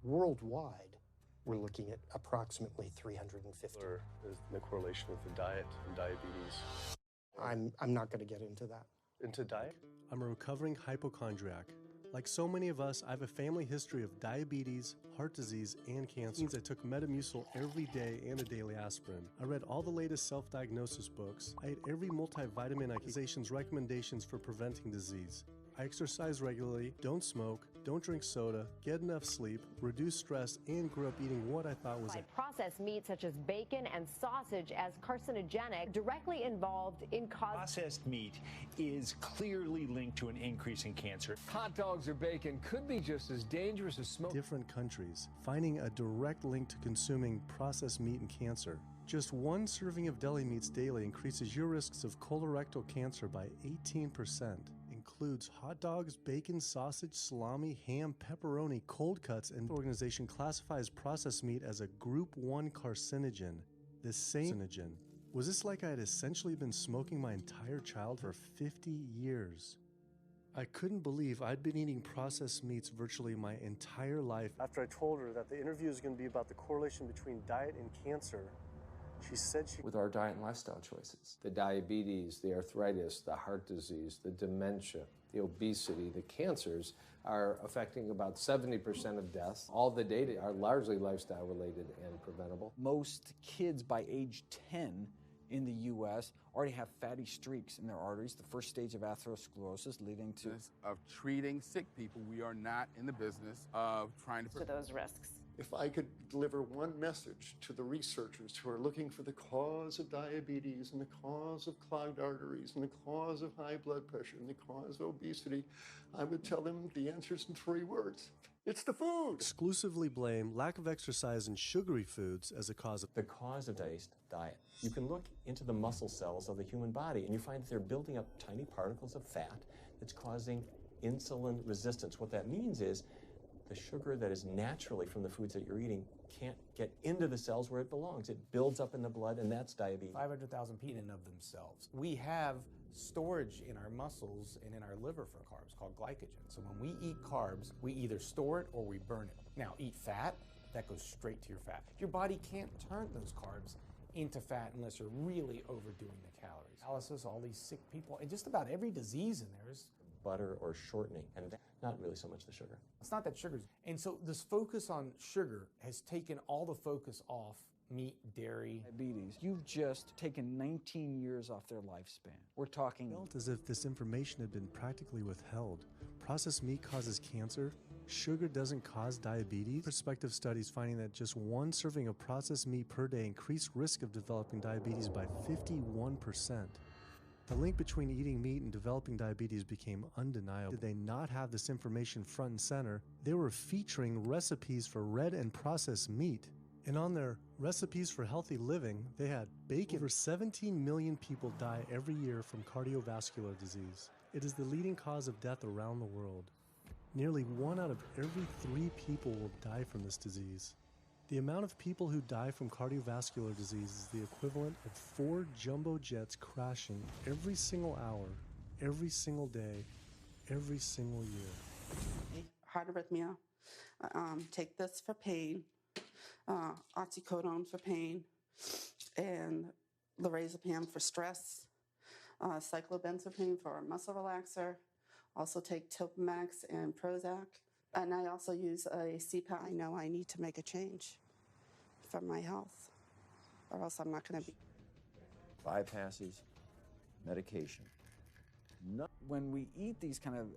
Worldwide, we're looking at approximately 350. Or is the correlation with the diet and diabetes? I'm not going to get into that. Into diet? I'm a recovering hypochondriac. Like so many of us, I have a family history of diabetes, heart disease, and cancer. I took Metamucil every day and a daily aspirin. I read all the latest self-diagnosis books. I ate every multivitamin organization's recommendations for preventing disease. I exercise regularly, don't smoke, don't drink soda, get enough sleep, reduce stress, and grew up eating what I thought was processed meat such as bacon and sausage as carcinogenic, directly involved in processed meat is clearly linked to an increase in cancer. Hot dogs or bacon could be just as dangerous as smoke. Different countries, finding a direct link to consuming processed meat and cancer. Just one serving of deli meats daily increases your risks of colorectal cancer by 18%. Includes hot dogs, bacon, sausage, salami, ham, pepperoni, cold cuts, and the organization classifies processed meat as a Group 1 carcinogen. This same carcinogen. Was this like I had essentially been smoking my entire childhood for 50 years? I couldn't believe I'd been eating processed meats virtually my entire life. After I told her that the interview is going to be about the correlation between diet and cancer, she said with our diet and lifestyle choices. The diabetes, the arthritis, the heart disease, the dementia, the obesity, the cancers are affecting about 70% of deaths. All the data are largely lifestyle related and preventable. Most kids by age 10 in the U.S. already have fatty streaks in their arteries, the first stage of atherosclerosis leading to of treating sick people. We are not in the business of trying to those risks. If I could deliver one message to the researchers who are looking for the cause of diabetes and the cause of clogged arteries and the cause of high blood pressure and the cause of obesity, I would tell them the answer's in 3 words. It's the food. Exclusively blame lack of exercise and sugary foods as a cause of the cause of diet. You can look into the muscle cells of the human body and you find that they're building up tiny particles of fat that's causing insulin resistance. What that means is the sugar that is naturally from the foods that you're eating can't get into the cells where it belongs. It builds up in the blood, and that's diabetes. 500,000 in and of themselves. We have storage in our muscles and in our liver for carbs called glycogen. So when we eat carbs, we either store it or we burn it. Now, eat fat, that goes straight to your fat. Your body can't turn those carbs into fat unless you're really overdoing the calories. Dialysis, all these sick people, and just about every disease in there is butter or shortening, and not really so much the sugar. It's not that sugar's. And so this focus on sugar has taken all the focus off meat, dairy. Diabetes. You've just taken 19 years off their lifespan. We're talking. Felt as if this information had been practically withheld. Processed meat causes cancer. Sugar doesn't cause diabetes. Prospective studies finding that just one serving of processed meat per day increased risk of developing diabetes by 51%. The link between eating meat and developing diabetes became undeniable. Did they not have this information front and center? They were featuring recipes for red and processed meat. And on their recipes for healthy living, they had bacon. Over 17 million people die every year from cardiovascular disease. It is the leading cause of death around the world. Nearly 1 out of every 3 people will die from this disease. The amount of people who die from cardiovascular disease is the equivalent of 4 jumbo jets crashing every single hour, every single day, every single year. Heart arrhythmia. Take this for pain, oxycodone for pain, and lorazepam for stress, cyclobenzaprine for a muscle relaxer. Also take Topamax and Prozac. And I also use a CPAP. I know I need to make a change for my health, or else I'm not going to be. Bypasses, medication. When we eat these kind of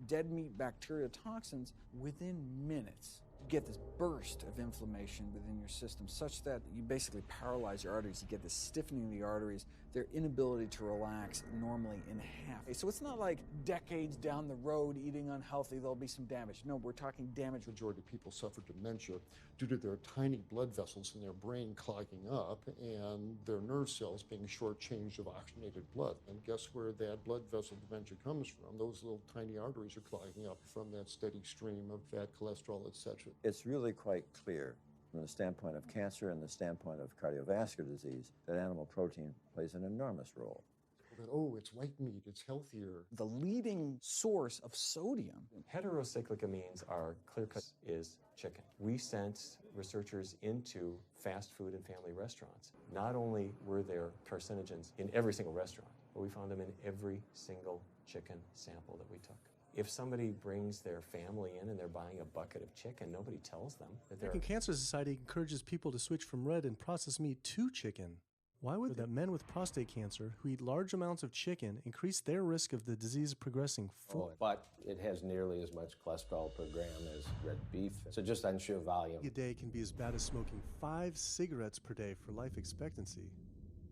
dead meat bacteria toxins, within minutes, you get this burst of inflammation within your system such that you basically paralyze your arteries. You get this stiffening of the arteries, their inability to relax normally in half. So it's not like decades down the road eating unhealthy, there'll be some damage. No, we're talking damage. The majority of people suffer dementia due to their tiny blood vessels in their brain clogging up and their nerve cells being shortchanged of oxygenated blood. And guess where that blood vessel dementia comes from? Those little tiny arteries are clogging up from that steady stream of fat, cholesterol, etc. It's really quite clear from the standpoint of cancer and the standpoint of cardiovascular disease that animal protein plays an enormous role. that, oh, it's white meat, it's healthier. The leading source of sodium. Heterocyclic amines are clear-cut is chicken. We sent researchers into fast food and family restaurants. Not only were there carcinogens in every single restaurant, but we found them in every single chicken sample that we took. If somebody brings their family in and they're buying a bucket of chicken, nobody tells them that they're... The American Cancer Society encourages people to switch from red and processed meat to chicken. Why would that men with prostate cancer who eat large amounts of chicken increase their risk of the disease progressing forward? But it has nearly as much cholesterol per gram as red beef. So just on sheer volume. A day can be as bad as smoking 5 cigarettes per day for life expectancy.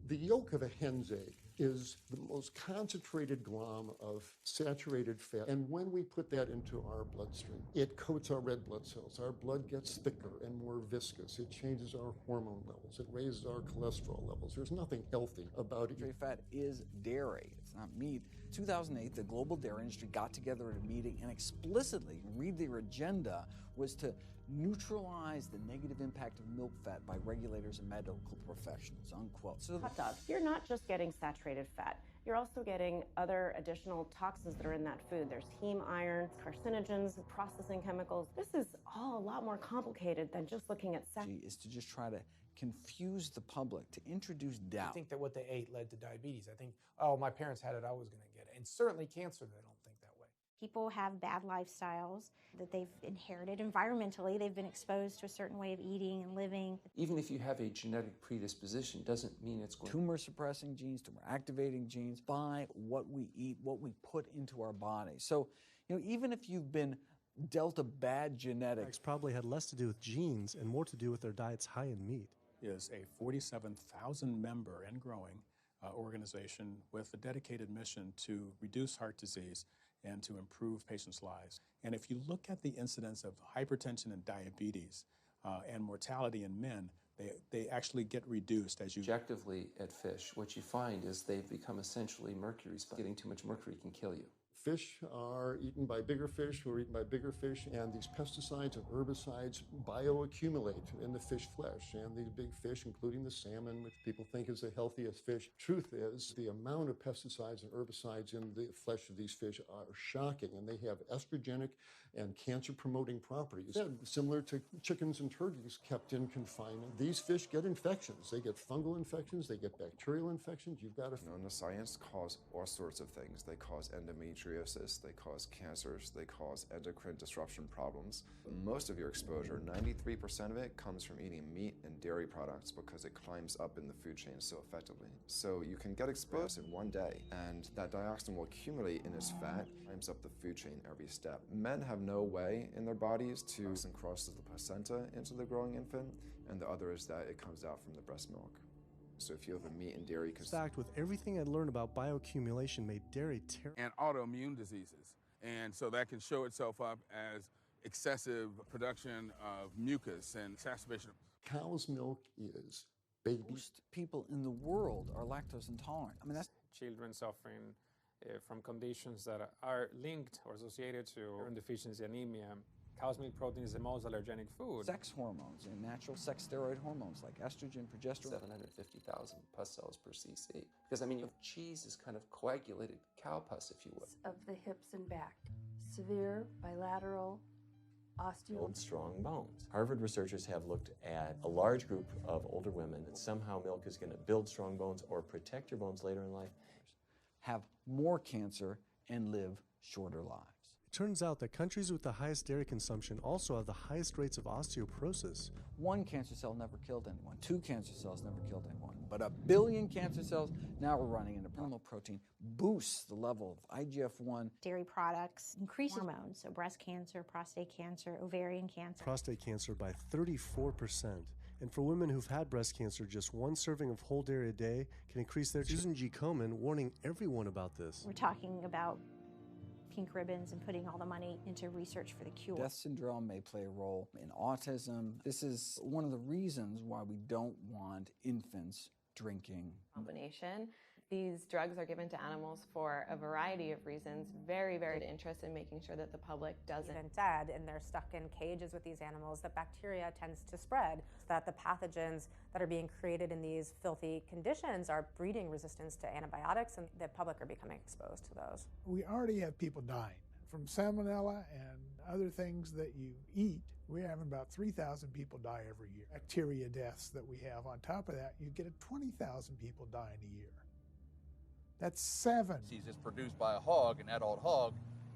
The yolk of a hen's egg is the most concentrated glom of saturated fat. And when we put that into our bloodstream, it coats our red blood cells. Our blood gets thicker and more viscous. It changes our hormone levels. It raises our cholesterol levels. There's nothing healthy about it. Fat is dairy. It's not meat. 2008, the global dairy industry got together at a meeting and explicitly, read their agenda, was to neutralize the negative impact of milk fat by regulators and medical professionals, unquote. So Hot dog. You're not just getting saturated fat. You're also getting other additional toxins that are in that food. There's heme iron, carcinogens, processing chemicals. This is all a lot more complicated than just looking at is to just try to confuse the public, to introduce doubt. I think that what they ate led to diabetes. I think, oh, my parents had it, I was going to get it. And certainly cancer, they don't think that way. People have bad lifestyles that they've inherited environmentally. They've been exposed to a certain way of eating and living. Even if you have a genetic predisposition, doesn't mean it's going tumor suppressing genes, tumor activating genes, by what we eat, what we put into our body. So, even if you've been dealt a bad genetics, probably had less to do with genes and more to do with their diets high in meat. Is a 47,000 member and growing organization with a dedicated mission to reduce heart disease and to improve patients' lives. And if you look at the incidence of hypertension and diabetes and mortality in men, they actually get reduced as you... Objectively at fish, what you find is they've become essentially mercury sponges. Getting too much mercury can kill you. Fish are eaten by bigger fish who are eaten by bigger fish, and these pesticides and herbicides bioaccumulate in the fish flesh. And these big fish, including the salmon, which people think is the healthiest fish, truth is the amount of pesticides and herbicides in the flesh of these fish are shocking, and they have estrogenic and cancer-promoting properties. Similar to chickens and turkeys kept in confinement, these fish get infections. They get fungal infections, they get bacterial infections. You've got to... The science cause all sorts of things. They cause endometriosis, they cause cancers, they cause endocrine disruption problems. Most of your exposure, 93% of it, comes from eating meat and dairy products because it climbs up in the food chain so effectively. So you can get exposed in one day, and that dioxin will accumulate in its fat, climbs up the food chain every step. Men have no way in their bodies to crosses the placenta into the growing infant, and the other is that it comes out from the breast milk. So if you have a meat and dairy... In fact, with everything I learned about bioaccumulation made dairy terrible. And autoimmune diseases. And so that can show itself up as excessive production of mucus and exacerbation. Cow's milk is baby. Most people in the world are lactose intolerant. I mean, that's... Children suffering from conditions that are linked or associated to iron deficiency anemia. Cow's milk protein is the most allergenic food. Sex hormones and natural sex steroid hormones like estrogen, progesterone. 750,000 pus cells per cc. Because, I mean, cheese is kind of coagulated cow pus, if you will. Of the hips and back. Severe bilateral Build strong bones. Harvard researchers have looked at a large group of older women that somehow milk is going to build strong bones or protect your bones later in life. Have more cancer and live shorter lives. It turns out that countries with the highest dairy consumption also have the highest rates of osteoporosis. 1 cancer cell never killed anyone. 2 cancer cells never killed anyone. But 1 billion cancer cells, now we're running into animal protein, boosts the level of IGF-1. Dairy products increase hormones, so breast cancer, prostate cancer, ovarian cancer. Prostate cancer by 34%. And for women who've had breast cancer, just 1 serving of whole dairy a day can increase their... Susan G. Komen warning everyone about this. We're talking about pink ribbons and putting all the money into research for the cure. Death syndrome may play a role in autism. This is one of the reasons why we don't want infants drinking. Combination. These drugs are given to animals for a variety of reasons. Very, very interested in making sure that the public doesn't. Even dead and they're stuck in cages with these animals, that bacteria tends to spread, that the pathogens that are being created in these filthy conditions are breeding resistance to antibiotics, and the public are becoming exposed to those. We already have people dying from salmonella and other things that you eat. We're having about 3,000 people die every year. Bacteria deaths that we have. On top of that, you get 20,000 people dying a year. That's 7. It's produced by a hog, an adult hog,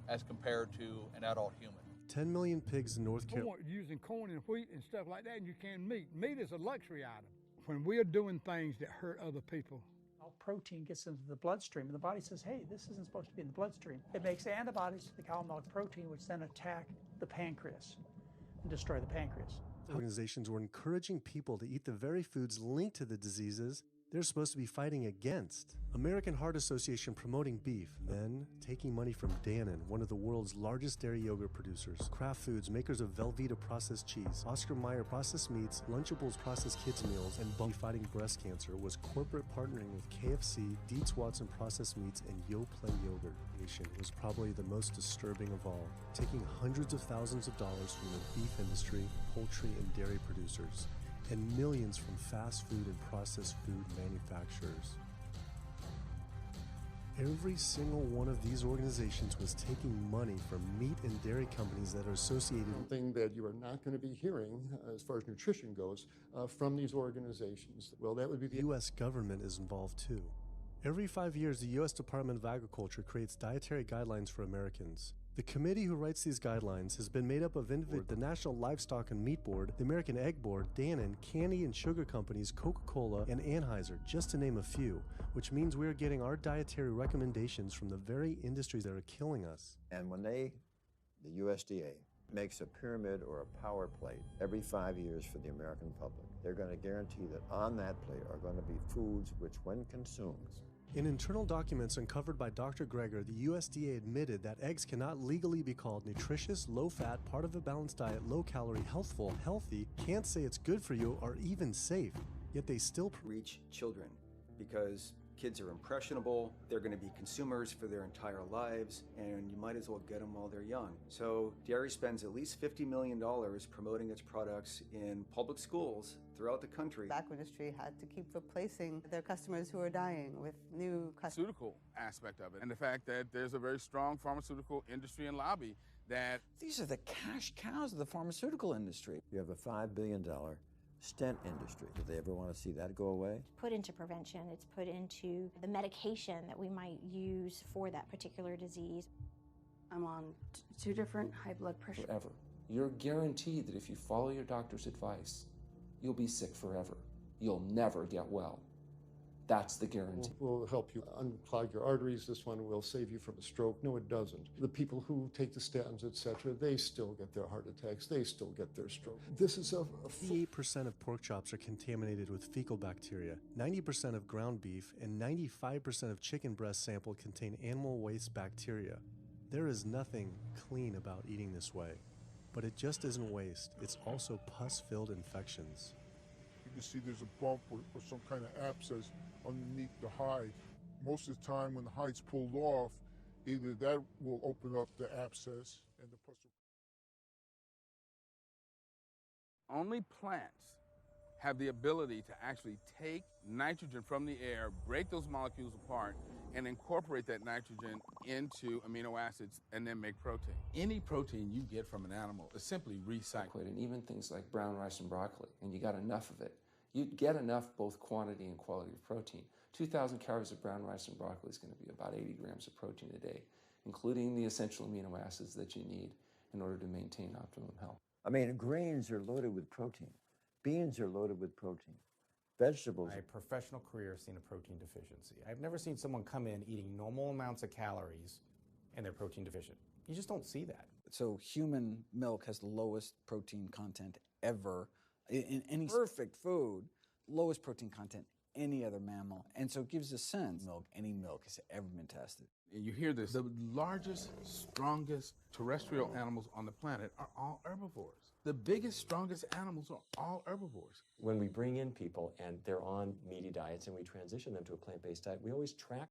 as compared to an adult human. 10 million pigs in North Carolina. Using corn and wheat and stuff like that, and you can meat. Meat is a luxury item. When we are doing things that hurt other people, all protein gets into the bloodstream, and the body says, hey, this isn't supposed to be in the bloodstream. It makes antibodies to the cow-milk protein, which then attack the pancreas and destroy the pancreas. Organizations were encouraging people to eat the very foods linked to the diseases they're supposed to be fighting against. American Heart Association promoting beef, then taking money from Dannon, one of the world's largest dairy yogurt producers, Kraft Foods, makers of Velveeta processed cheese, Oscar Mayer processed meats, Lunchables processed kids meals, and Bunny fighting breast cancer, was corporate partnering with KFC, Dietz Watson processed meats, and YoPlay yogurt. Was probably the most disturbing of all, taking hundreds of thousands of dollars from the beef industry, poultry, and dairy producers, and millions from fast food and processed food manufacturers. Every single one of these organizations was taking money from meat and dairy companies that are associated with something that you are not going to be hearing as far as nutrition goes from these organizations. Well, that would be the U.S. government is involved too. Every 5 years, the U.S. Department of Agriculture creates dietary guidelines for Americans. The committee who writes these guidelines has been made up of individuals, the National Livestock and Meat Board, the American Egg Board, Dannon, candy and sugar companies, Coca-Cola, and Anheuser, just to name a few, which means we are getting our dietary recommendations from the very industries that are killing us. And when the USDA, makes a pyramid or a power plate every 5 years for the American public, they're going to guarantee that on that plate are going to be foods which, when consumed, in internal documents uncovered by Dr. Greger, the USDA admitted that eggs cannot legally be called nutritious, low-fat, part of a balanced diet, low-calorie, healthful, healthy, can't say it's good for you, or even safe. Yet they still reach children because kids are impressionable, they're going to be consumers for their entire lives, and you might as well get them while they're young. So dairy spends at least $50 million promoting its products in public schools throughout the country. The tobacco industry had to keep replacing their customers who are dying with new customers. Pharmaceutical aspect of it, and the fact that there's a very strong pharmaceutical industry and lobby that... These are the cash cows of the pharmaceutical industry. You have a $5 billion stent industry. Do they ever want to see that go away? Put into prevention, it's put into the medication that we might use for that particular disease. I'm on 2 different high blood pressure. Forever. You're guaranteed that if you follow your doctor's advice, you'll be sick forever. You'll never get well. That's the guarantee. We'll help you unclog your arteries. This one will save you from a stroke. No, it doesn't. The people who take the statins, etc., they still get their heart attacks. They still get their stroke. This is 58% of pork chops are contaminated with fecal bacteria. 90% of ground beef and 95% of chicken breast sample contain animal waste bacteria. There is nothing clean about eating this way. But it just isn't waste. It's also pus-filled infections. You can see there's a bump or some kind of abscess underneath the hide. Most of the time when the hide's pulled off, either that will open up the abscess and the pus. Only plants have the ability to actually take nitrogen from the air, break those molecules apart, and incorporate that nitrogen into amino acids and then make protein. Any protein you get from an animal is simply recycled. And even things like brown rice and broccoli, and you got enough of it. You get enough both quantity and quality of protein. 2,000 calories of brown rice and broccoli is going to be about 80 grams of protein a day, including the essential amino acids that you need in order to maintain optimum health. I mean, grains are loaded with protein. Beans are loaded with protein. Vegetables. My professional career has seen a protein deficiency. I've never seen someone come in eating normal amounts of calories and they're protein deficient. You just don't see that. So human milk has the lowest protein content ever in any perfect food, lowest protein content any other mammal. And so it gives a sense milk, any milk has ever been tested. And you hear this, the largest, strongest terrestrial animals on the planet are all herbivores. The biggest, strongest animals are all herbivores. When we bring in people and they're on meaty diets and we transition them to a plant-based diet, we always track